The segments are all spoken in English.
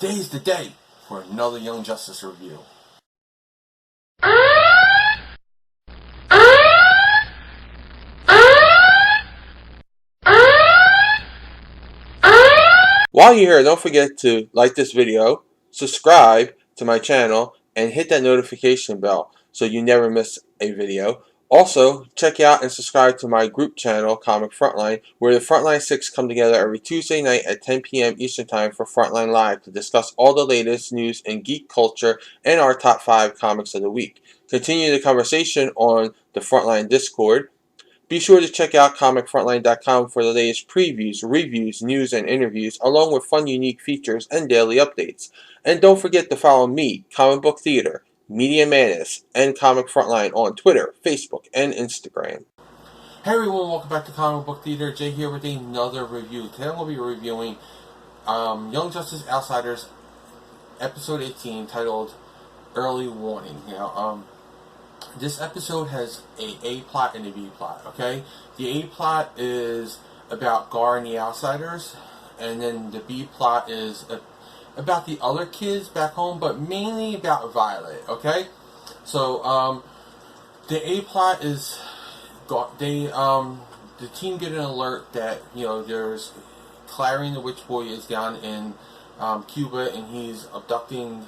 today's the day for another Young Justice review. While you're here, don't forget to like this video, subscribe to my channel, and hit that notification bell so you never miss a video. Also, check out and subscribe to my group channel, Comic Frontline, where the Frontline 6 come together every Tuesday night at 10 p.m. Eastern Time for Frontline Live to discuss all the latest news in geek culture and our top 5 comics of the week. Continue the conversation on the Frontline Discord. Be sure to check out ComicFrontline.com for the latest previews, reviews, news, and interviews, along with fun, unique features and daily updates. And don't forget to follow me, Comic Book Theater, Media Manus, and Comic Frontline on Twitter, Facebook, and Instagram. Hey everyone, welcome back to Comic Book Theater. Jay here with another review. Today I'm going to be reviewing Young Justice Outsiders, Episode 18, titled Early Warning. This episode has a plot and a B plot, okay? The A plot is about Gar and the Outsiders, and then the B plot is about the other kids back home, but mainly about Violet, okay? So, the A plot is, the team get an alert that, there's Clarion the Witch Boy is down in Cuba, and he's abducting,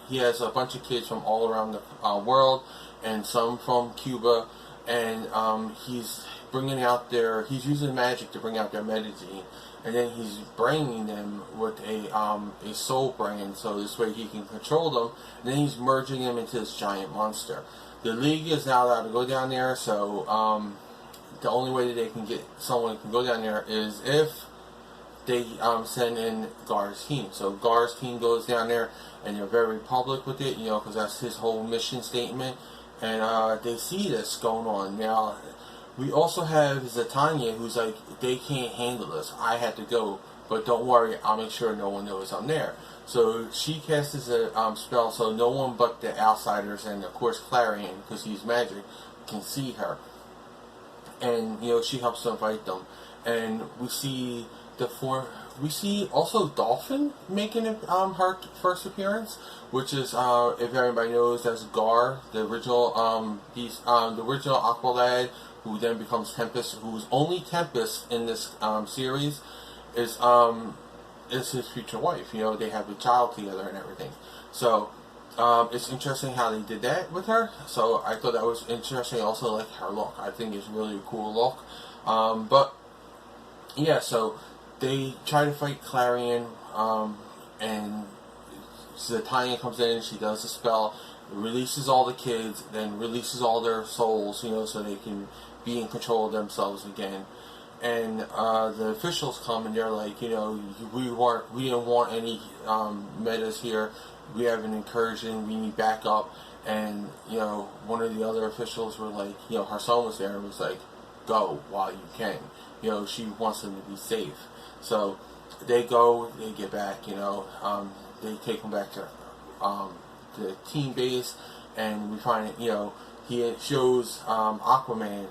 he has a bunch of kids from all around the world, and some from Cuba, and he's bringing out he's using magic to bring out their metagene, and then he's braining them with a soul brain, so this way he can control them, and then he's merging them into this giant monster. The League is not allowed to go down there, so the only way that they can get someone who can go down there is if they send in Gar's team. So Gar's team goes down there, and they're very public with it, because that's his whole mission statement. And they see this going on. Now, we also have Zatanna, who's like, they can't handle this. I had to go, but don't worry, I'll make sure no one knows I'm there. So she casts a spell so no one but the Outsiders and, of course, Clarion, because he's magic, can see her. And, she helps them fight them. And we see also Dolphin making her first appearance, which is if everybody knows, that's Gar, the original the original Aqua Lad, who then becomes Tempest, who's only Tempest in this series, is his future wife. They have a child together and everything. So it's interesting how they did that with her. So I thought that was interesting. Also, like her look, I think it's really a cool look. But yeah, so they try to fight Clarion, and Zatanna comes in, she does the spell, releases all the kids, then releases all their souls, so they can be in control of themselves again. And the officials come and they're like, we didn't want any metas here, we have an incursion, we need backup. And, one of the other officials were like, her son was there and was like, go while you can. She wants them to be safe. So they go, they get back, they take them back to the team base, and we find, he shows Aquaman,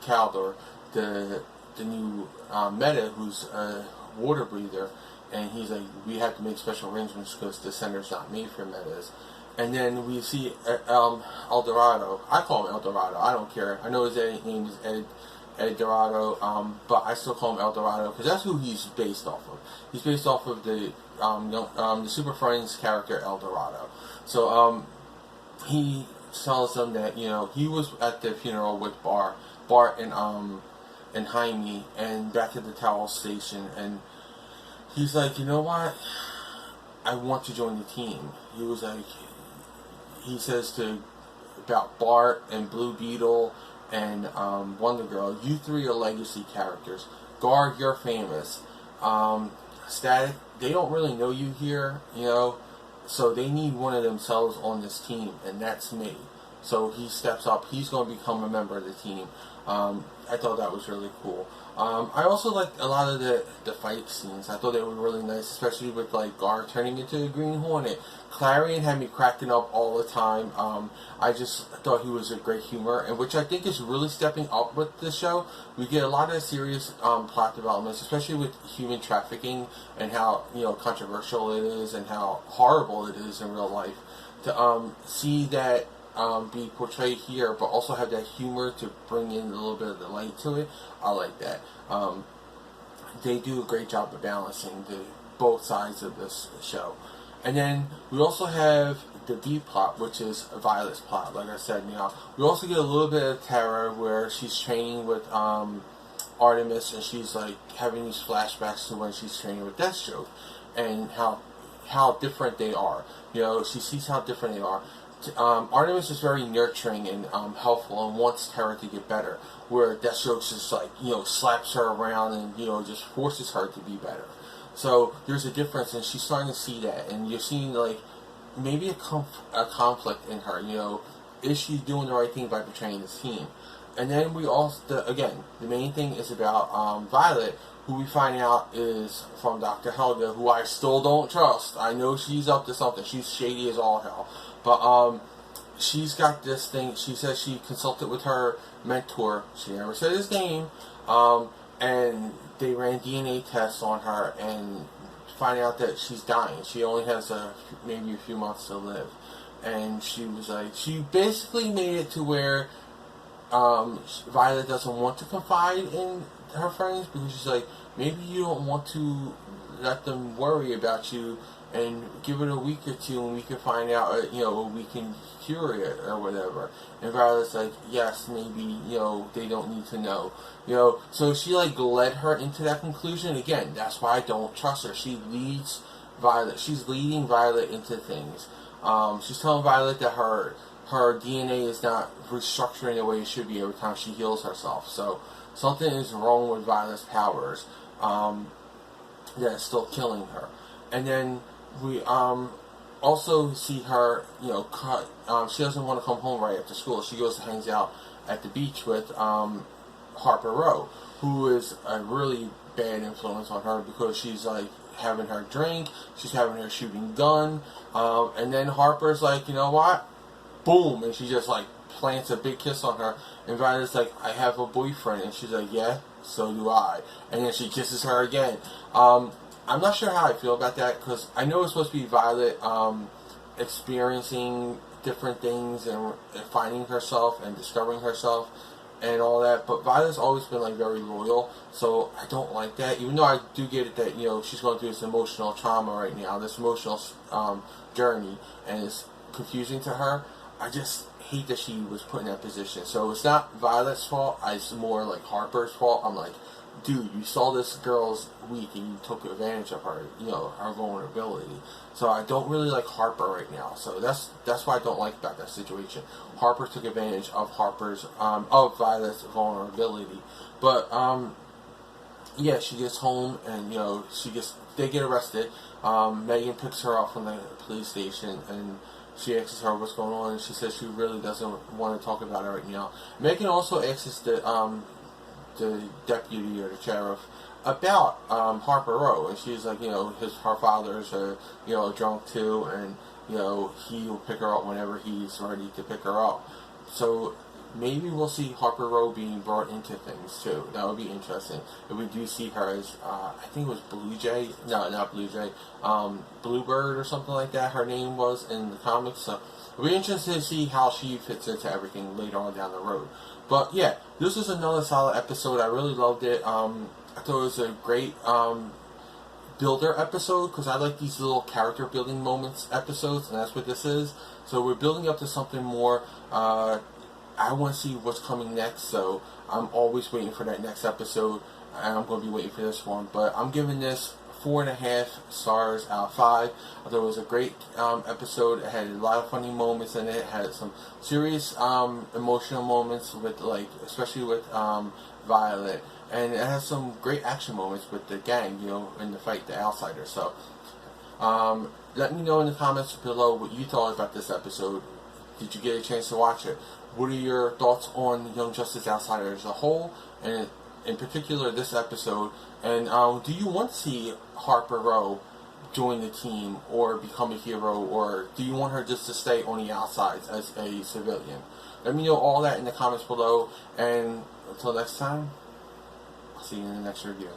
Kaldor, the new meta, who's a water breather, and he's like, we have to make special arrangements because the center's not made for metas. And then we see El Dorado. I call him El Dorado. I don't care. I know his name is Ed Dorado, but I still call him El Dorado because that's who he's based off of. He's based off of the Super Friends character El Dorado. So he tells them that he was at the funeral with Bart and Jaime, and back at the Towel Station, and he's like, you know what? I want to join the team. He was like, he says about Bart and Blue Beetle and Wonder Girl, you three are legacy characters. Gar, you're famous. Static, they don't really know you here, so they need one of themselves on this team, and that's me. So he steps up. He's going to become a member of the team. I thought that was really cool. I also liked a lot of the fight scenes. I thought they were really nice, especially with like Gar turning into a Green Hornet. Clarion had me cracking up all the time. I just thought he was a great humor, and which I think is really stepping up with the show. We get a lot of serious plot developments, especially with human trafficking and how controversial it is and how horrible it is in real life. To see that be portrayed here, but also have that humor to bring in a little bit of the light to it. I like that. They do a great job of balancing both sides of this show. And then we also have the B plot, which is Violet's plot. Like I said, we also get a little bit of Terra where she's training with Artemis, and she's like having these flashbacks to when she's training with Deathstroke, and how different they are. She sees how different they are. Artemis is very nurturing and helpful and wants Terra to get better, where Deathstroke just like slaps her around and just forces her to be better. So there's a difference, and she's starting to see that, and you're seeing like maybe a conflict in her. Is she doing the right thing by betraying this team? And then we also again, the main thing is about Violet, who we find out is from Dr. Helga, who I still don't trust. I know she's up to something. She's shady as all hell. But she's got this thing. She says she consulted with her mentor. She never said his name. And they ran DNA tests on her and find out that she's dying. She only has maybe a few months to live. And she was like, she basically made it to where Violet doesn't want to confide in her friends, because she's like, maybe you don't want to let them worry about you, and give it a week or two and we can find out, we can cure it or whatever. And Violet's like, yes, maybe, they don't need to know. So she like led her into that conclusion. Again, that's why I don't trust her. She leads Violet. She's leading Violet into things. She's telling Violet that her DNA is not restructuring the way it should be every time she heals herself. So something is wrong with Violet's powers that is still killing her. And then we also see her, she doesn't want to come home right after school. She goes and hangs out at the beach with Harper Row, who is a really bad influence on her, because she's like having her drink, she's having her shooting gun, and then Harper's like, you know what? Boom, and she just like plants a big kiss on her, and Violet's like, I have a boyfriend, and she's like, yeah, so do I, and then she kisses her again. I'm not sure how I feel about that, because I know it's supposed to be Violet experiencing different things and finding herself and discovering herself and all that, but Violet's always been like very loyal, so I don't like that, even though I do get it that she's going through this emotional trauma right now, this emotional journey, and it's confusing to her. I just hate that she was put in that position. So it's not Violet's fault, it's more like Harper's fault. I'm like, dude, you saw this girl's weak and you took advantage of her, her vulnerability. So I don't really like Harper right now. So that's what I don't like about that situation. Harper took advantage of of Violet's vulnerability. But yeah, she gets home and they get arrested. Megan picks her up from the police station and she asks her what's going on, and she says she really doesn't want to talk about it right now. Megan also asks the deputy or the sheriff about Harper Row, and she's like, her father's drunk too, and he will pick her up whenever he's ready to pick her up. So maybe we'll see Harper Row being brought into things too. That would be interesting if we do see her as I think it was Blue Jay. No, not Blue Jay. Bluebird or something like that. Her name was in the comics. So it'll be interesting to see how she fits into everything later on down the road. But yeah, this was another solid episode. I really loved it. I thought it was a great builder episode, because I like these little character building moments episodes, and that's what this is. So we're building up to something more. I want to see what's coming next, so I'm always waiting for that next episode, and I'm going to be waiting for this one. But I'm giving this 4.5 stars out of 5. I thought it was a great episode. It had a lot of funny moments in it. It had some serious emotional moments with, especially with Violet, and it has some great action moments with the gang, in the fight, the Outsiders. So let me know in the comments below what you thought about this episode. Did you get a chance to watch it? What are your thoughts on Young Justice Outsiders as a whole? And in particular this episode, and do you want to see Harper Row join the team or become a hero, or do you want her just to stay on the outsides as a civilian? Let me know all that in the comments below, and until next time, I'll see you in the next review.